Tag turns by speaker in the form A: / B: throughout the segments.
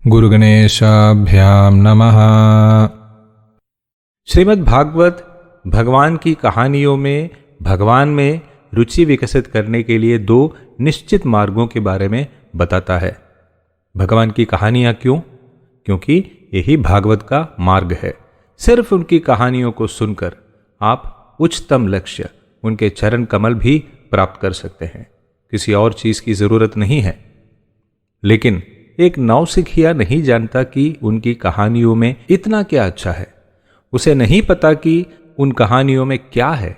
A: गुरुगणेशाभ्याम नमः। श्रीमद् भागवत भगवान की कहानियों में भगवान में रुचि विकसित करने के लिए दो निश्चित मार्गों के बारे में बताता है। भगवान की कहानियां क्यों? क्योंकि यही भागवत का मार्ग है। सिर्फ उनकी कहानियों को सुनकर आप उच्चतम लक्ष्य, उनके चरण कमल भी प्राप्त कर सकते हैं। किसी और चीज की जरूरत नहीं है। लेकिन एक नौसिखिया नहीं जानता कि उनकी कहानियों में इतना क्या अच्छा है। उसे नहीं पता कि उन कहानियों में क्या है।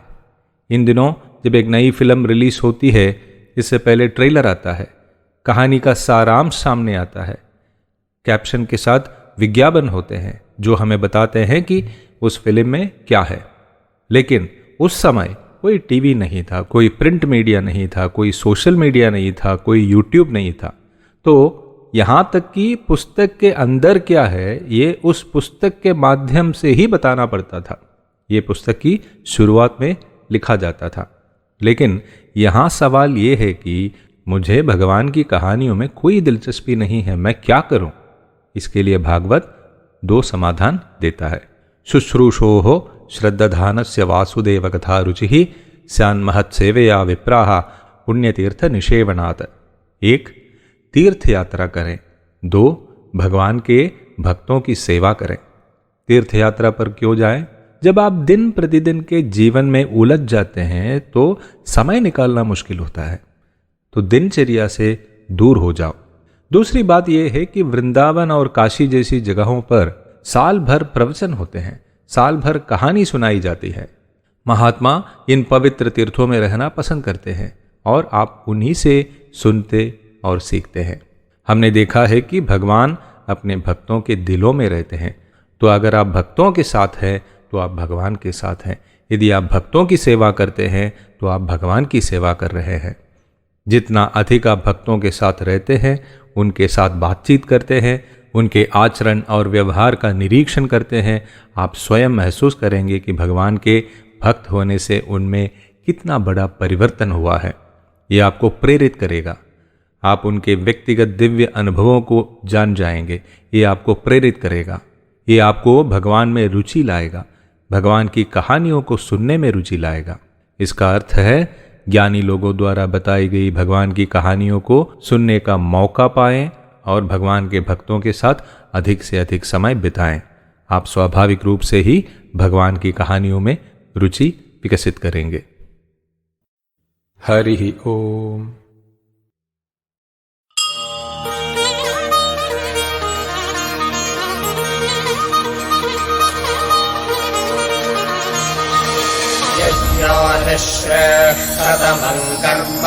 A: इन दिनों जब एक नई फिल्म रिलीज होती है, इससे पहले ट्रेलर आता है, कहानी का सारांश सामने आता है, कैप्शन के साथ विज्ञापन होते हैं जो हमें बताते हैं कि उस फिल्म में क्या है। लेकिन उस समय कोई टीवी नहीं था, कोई प्रिंट मीडिया नहीं था, कोई सोशल मीडिया नहीं था, कोई यूट्यूब नहीं था। तो यहां तक कि पुस्तक के अंदर क्या है ये उस पुस्तक के माध्यम से ही बताना पड़ता था। ये पुस्तक की शुरुआत में लिखा जाता था। लेकिन यहां सवाल ये है कि मुझे भगवान की कहानियों में कोई दिलचस्पी नहीं है, मैं क्या करूं? इसके लिए भागवत दो समाधान देता है। शुश्रूषोः श्रद्धाधानस्य वासुदेव कथा रुचि स्यान्महत् सेवया विप्राः पुण्यतीर्थ निषेवनात्। एक, तीर्थ यात्रा करें। दो, भगवान के भक्तों की सेवा करें। तीर्थ यात्रा पर क्यों जाएं? जब आप दिन प्रतिदिन के जीवन में उलझ जाते हैं तो समय निकालना मुश्किल होता है, तो दिनचर्या से दूर हो जाओ। दूसरी बात यह है कि वृंदावन और काशी जैसी जगहों पर साल भर प्रवचन होते हैं, साल भर कहानी सुनाई जाती है। महात्मा इन पवित्र तीर्थों में रहना पसंद करते हैं और आप उन्हीं से सुनते और सीखते हैं। हमने देखा है कि भगवान अपने भक्तों के दिलों में रहते हैं। तो अगर आप भक्तों के साथ हैं तो आप भगवान के साथ हैं। यदि आप भक्तों की सेवा करते हैं तो आप भगवान की सेवा कर रहे हैं। जितना अधिक आप भक्तों के साथ रहते हैं, उनके साथ बातचीत करते हैं, उनके आचरण और व्यवहार का निरीक्षण करते हैं, आप स्वयं महसूस करेंगे कि भगवान के भक्त होने से उनमें कितना बड़ा परिवर्तन हुआ है। ये आपको प्रेरित करेगा। आप उनके व्यक्तिगत दिव्य अनुभवों को जान जाएंगे। ये आपको प्रेरित करेगा। ये आपको भगवान में रुचि लाएगा, भगवान की कहानियों को सुनने में रुचि लाएगा। इसका अर्थ है ज्ञानी लोगों द्वारा बताई गई भगवान की कहानियों को सुनने का मौका पाएं और भगवान के भक्तों के साथ अधिक से अधिक समय बिताएं। आप स्वाभाविक रूप से ही भगवान की कहानियों में रुचि विकसित करेंगे। हरि ओम।
B: श्रेष्ठतमं कर्म